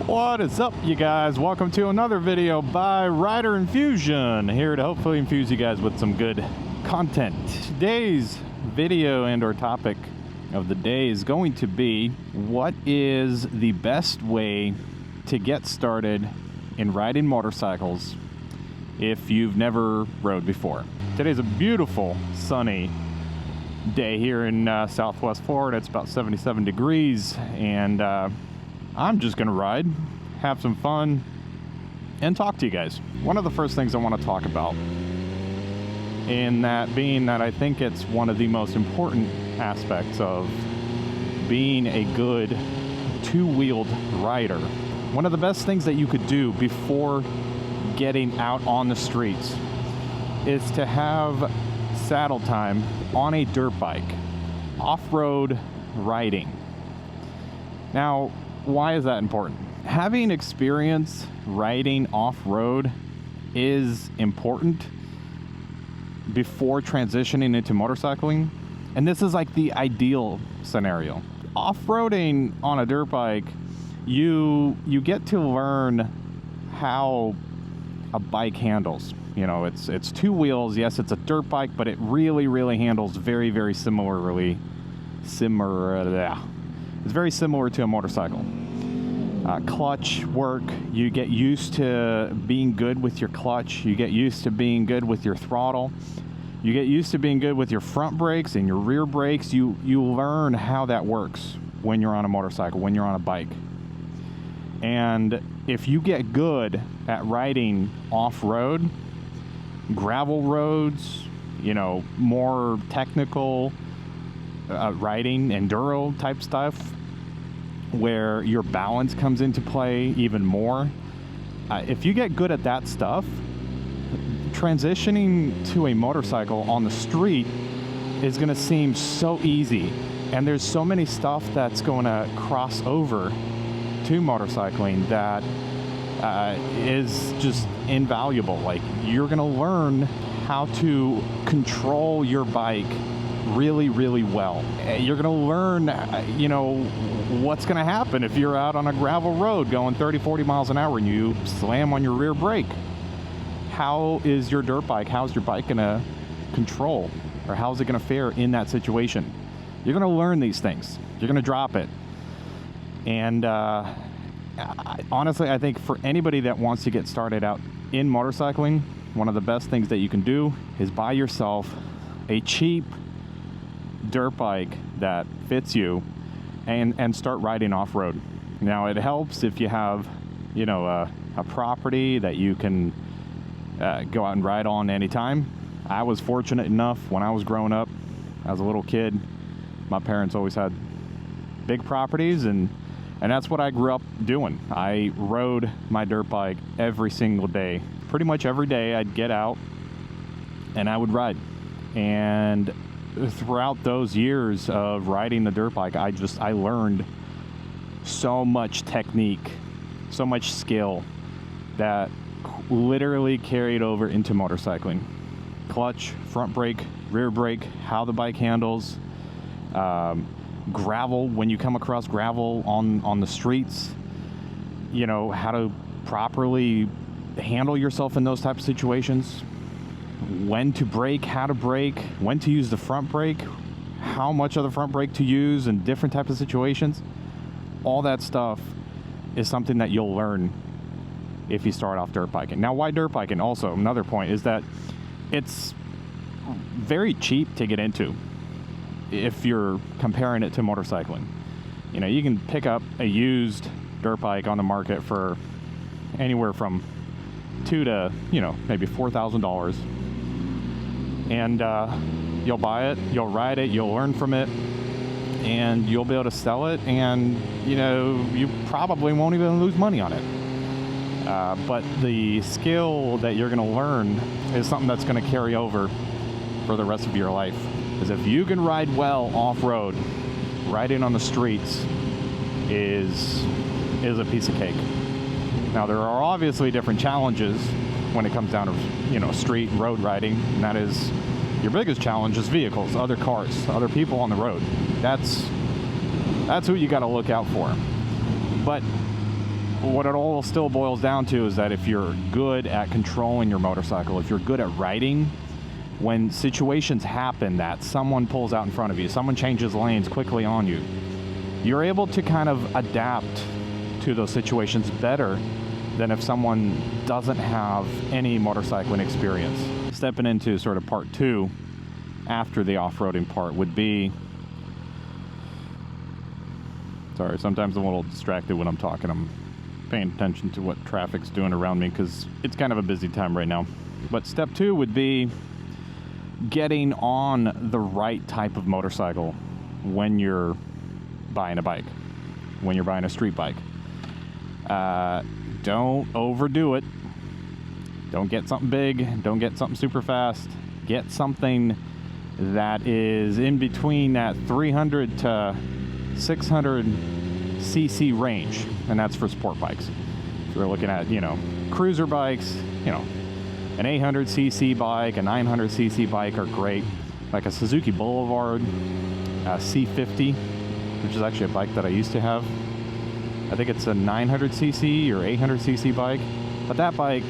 What is up, you guys? Welcome to another video by Rider Infusion, here to hopefully infuse you guys with some good content. Today's video and or topic of the day is going to be what is the best way to get started in riding motorcycles if you've never rode before. Today's a beautiful sunny day here in Southwest Florida. It's about 77 degrees, and I'm just gonna ride, have some fun, and talk to you guys. One of the first things I want to talk about, in that being that I think it's one of the most important aspects of being a good two-wheeled rider. One of the best things that you could do before getting out on the streets is to have saddle time on a dirt bike, off-road riding. Now, why is that important? Having experience riding off-road is important before transitioning into motorcycling, and this is like the ideal scenario. Off-roading on a dirt bike, you get to learn how a bike handles. You know, it's two wheels. Yes, it's a dirt bike, but it really handles very similarly. It's very similar to a motorcycle. Clutch work, you get used to being good with your clutch, you get used to being good with your throttle, you get used to being good with your front brakes and your rear brakes. You learn how that works when you're on a motorcycle, when you're on a bike. And if you get good at riding off-road, gravel roads, you know, more technical riding, enduro type stuff, where your balance comes into play even more. If you get good at that stuff, transitioning to a motorcycle on the street is going to seem so easy. And there's so many stuff that's going to cross over to motorcycling that is just invaluable. Like, you're going to learn how to control your bike really well. You're going to learn, you know, what's going to happen if you're out on a gravel road going 30-40 miles an hour and you slam on your rear brake. How is your dirt bike, how's your bike going to control, or how's it going to fare in that situation? You're going to learn these things. You're going to drop it. And honestly, I think for anybody that wants to get started out in motorcycling, one of the best things that you can do is buy yourself a cheap dirt bike that fits you and start riding off-road. Now, it helps if you have, you know, a property that you can go out and ride on anytime. I was fortunate enough when I was growing up as a little kid, my parents always had big properties, and that's what I grew up doing. I rode my dirt bike every single day. Pretty much every day I'd get out and I would ride. And throughout those years of riding the dirt bike, I learned so much technique, so much skill that literally carried over into motorcycling. Clutch, front brake, rear brake, how the bike handles, gravel, when you come across gravel on the streets, you know, how to properly handle yourself in those type of situations. When to brake, how to brake, when to use the front brake, how much of the front brake to use in different types of situations. All that stuff is something that you'll learn if you start off dirt biking. Now, why dirt biking? Also, another point is that it's very cheap to get into if you're comparing it to motorcycling. You know, you can pick up a used dirt bike on the market for anywhere from $2,000 to, you know, maybe $4,000. And you'll buy it, you'll ride it, you'll learn from it, and you'll be able to sell it, and, you know, you probably won't even lose money on it. But the skill that you're going to learn is something that's going to carry over for the rest of your life. Because if you can ride well off-road, riding on the streets is a piece of cake. Now, there are obviously different challenges when it comes down to, you know, street and road riding, and that is your biggest challenge is vehicles, other cars, other people on the road. That's who you got to look out for. But what it all still boils down to is that if you're good at controlling your motorcycle, if you're good at riding, when situations happen that someone pulls out in front of you, someone changes lanes quickly on you, you're able to kind of adapt to those situations better than if someone doesn't have any motorcycling experience. Stepping into sort of part two after the off-roading part would be, sorry, sometimes I'm a little distracted when I'm talking. I'm paying attention to what traffic's doing around me because it's kind of a busy time right now. But step two would be getting on the right type of motorcycle when you're buying a bike, when you're buying a street bike. Don't overdo it. Don't get something big. Don't get something super fast. Get something that is in between that 300 to 600 cc range, and that's for sport bikes. If you're looking at, cruiser bikes, an 800 cc bike, a 900 cc bike are great, like a Suzuki Boulevard, a C50, which is actually a bike that I used to have. I think it's a 900 cc or 800 cc bike, but that bike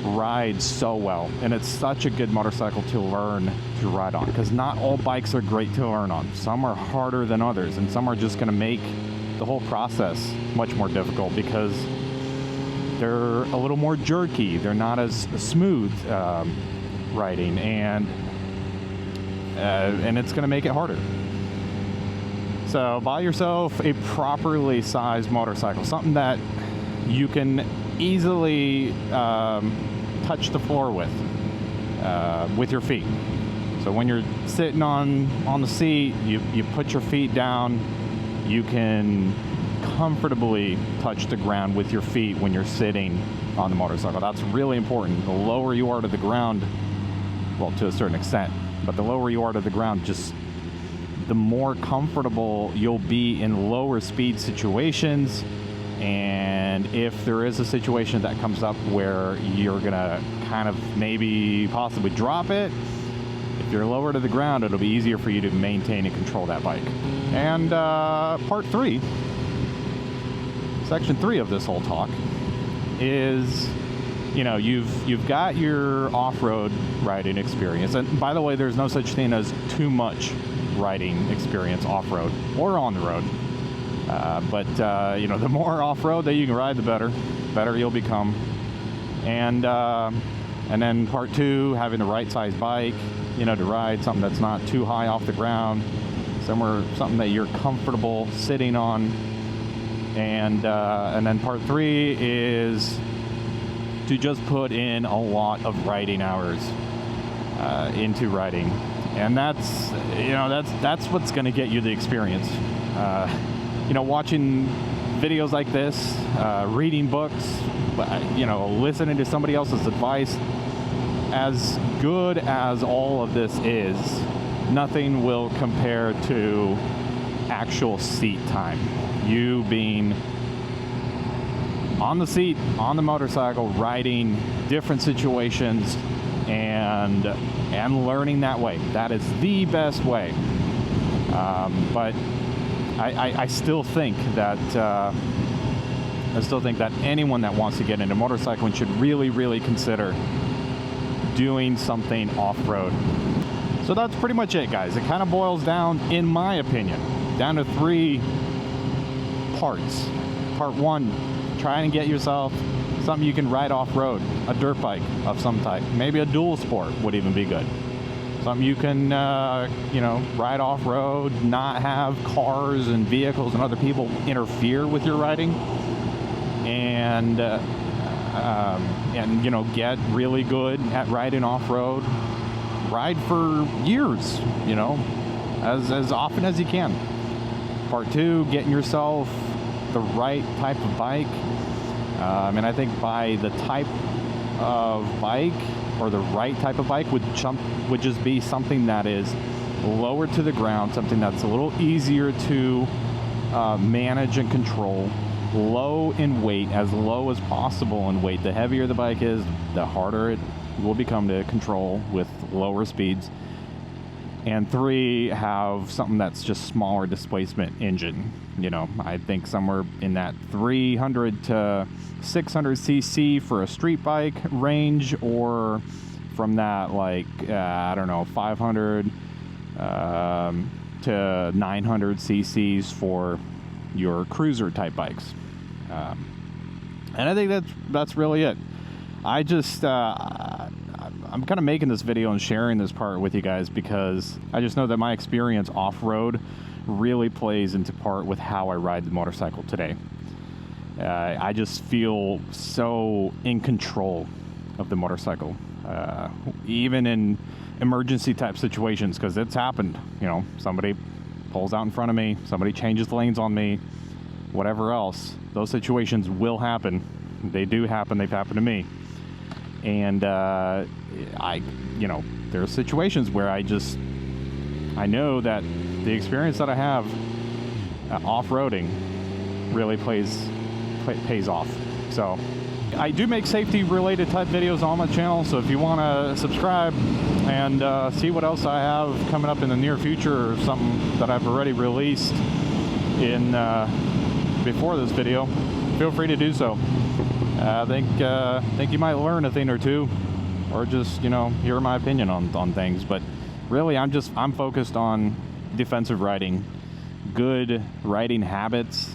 rides so well, and it's such a good motorcycle to learn to ride on, because not all bikes are great to learn on. Some are harder than others, and some are just going to make the whole process much more difficult because they're a little more jerky. They're not as smooth riding, and it's going to make it harder. So buy yourself a properly sized motorcycle, something that you can easily touch the floor with your feet. So when you're sitting on the seat, you put your feet down, you can comfortably touch the ground with your feet when you're sitting on the motorcycle. That's really important. The lower you are to the ground, well, to a certain extent, but the lower you are to the ground, just the more comfortable you'll be in lower speed situations. And if there is a situation that comes up where you're gonna kind of maybe possibly drop it, if you're lower to the ground, it'll be easier for you to maintain and control that bike. And part three, section 3 of this whole talk is, you've got your off-road riding experience. And by the way, there's no such thing as too much riding experience off-road or on the road. But the more off-road that you can ride, the better you'll become. And then part 2, having the right size bike, to ride, something that's not too high off the ground, something that you're comfortable sitting on. And then part 3 is to just put in a lot of riding hours into riding, and that's what's going to get you the experience. Watching videos like this, reading books, listening to somebody else's advice, as good as all of this is, nothing will compare to actual seat time. You being on the seat, on the motorcycle, riding different situations, and learning that way. That is the best way. But I still think that anyone that wants to get into motorcycling should really, really consider doing something off-road. So that's pretty much it, guys. It kind of boils down, in my opinion, down to 3 parts. Part 1, try and get yourself something you can ride off-road, a dirt bike of some type. Maybe a dual sport would even be good. Something you can, ride off-road, not have cars and vehicles and other people interfere with your riding, and get really good at riding off-road. Ride for years, as often as you can. Part 2, getting yourself the right type of bike. I think by the type of bike, or the right type of bike, would just be something that is lower to the ground, something that's a little easier to manage and control, low in weight, as low as possible in weight. The heavier the bike is, the harder it will become to control with lower speeds. and 3 have something that's just smaller displacement engine. You know, I think somewhere in that 300 to 600 cc for a street bike range, or from that, like, I don't know, 500 to 900 cc's for your cruiser type bikes. And I think that's really it. I just, I'm kind of making this video and sharing this part with you guys because I just know that my experience off-road really plays into part with how I ride the motorcycle today. I just feel so in control of the motorcycle, even in emergency type situations, because it's happened. You know, somebody pulls out in front of me, somebody changes lanes on me, whatever else. Those situations will happen. They do happen. They've happened to me. And you know, there are situations where I know that the experience that I have off-roading really pays off. So I do make safety related type videos on my channel, so if you want to subscribe and see what else I have coming up in the near future, or something that I've already released in before this video, feel free to do so. I think you might learn a thing or two, or just, you know, hear my opinion on things. But really, I'm focused on defensive riding, good riding habits,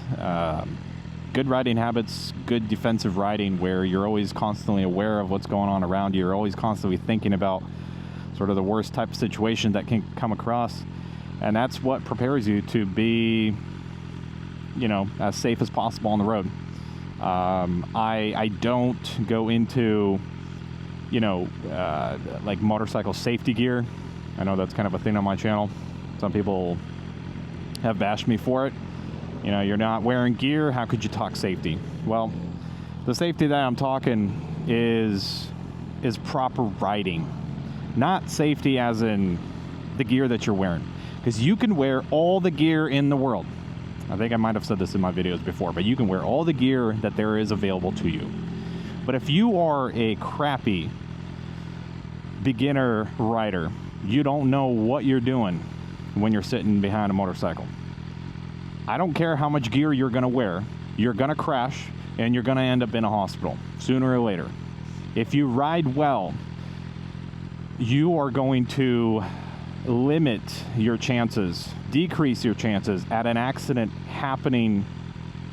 good defensive riding, where you're always constantly aware of what's going on around you. You're always constantly thinking about sort of the worst type of situation that can come across, and that's what prepares you to be, you know, as safe as possible on the road. I don't go into, you know, like motorcycle safety gear. I know that's kind of a thing on my channel. Some people have bashed me for it. You know, you're not wearing gear, how could you talk safety? Well, the safety that I'm talking is proper riding. Not safety as in the gear that you're wearing. Because you can wear all the gear in the world. I think I might have said this in my videos before, but you can wear all the gear that there is available to you. But if you are a crappy beginner rider, you don't know what you're doing when you're sitting behind a motorcycle. I don't care how much gear you're gonna wear, you're gonna crash and you're gonna end up in a hospital sooner or later. If you ride well, you are going to limit your chances, decrease your chances at an accident happening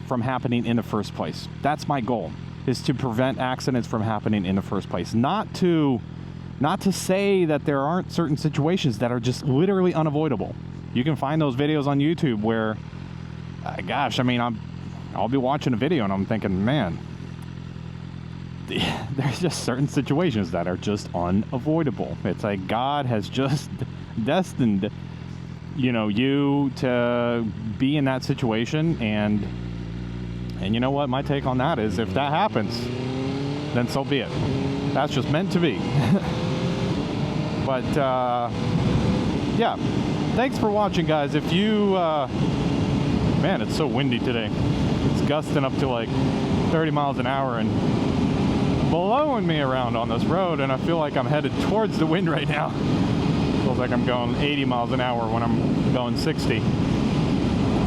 in the first place. That's my goal, is to prevent accidents from happening in the first place. Not to say that there aren't certain situations that are just literally unavoidable. You can find those videos on YouTube where, gosh, I mean, I'll be watching a video and I'm thinking, man, there's just certain situations that are just unavoidable. It's like God has just destined, you know, you to be in that situation, and you know what, my take on that is, if that happens, then so be it. That's just meant to be. But yeah, thanks for watching, guys. If you man, it's so windy today. It's gusting up to like 30 miles an hour and blowing me around on this road, and I feel like I'm headed towards the wind right now. Feels like I'm going 80 miles an hour when I'm going 60.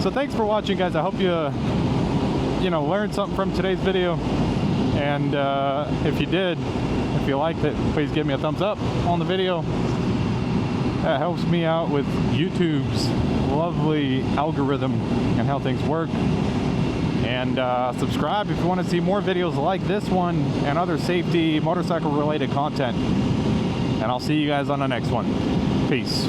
So thanks for watching, guys. I hope you know, learned something from today's video. And if you did, if you liked it, please give me a thumbs up on the video. That helps me out with YouTube's lovely algorithm and how things work. And subscribe if you want to see more videos like this one and other safety motorcycle related content. And I'll see you guys on the next one. Peace.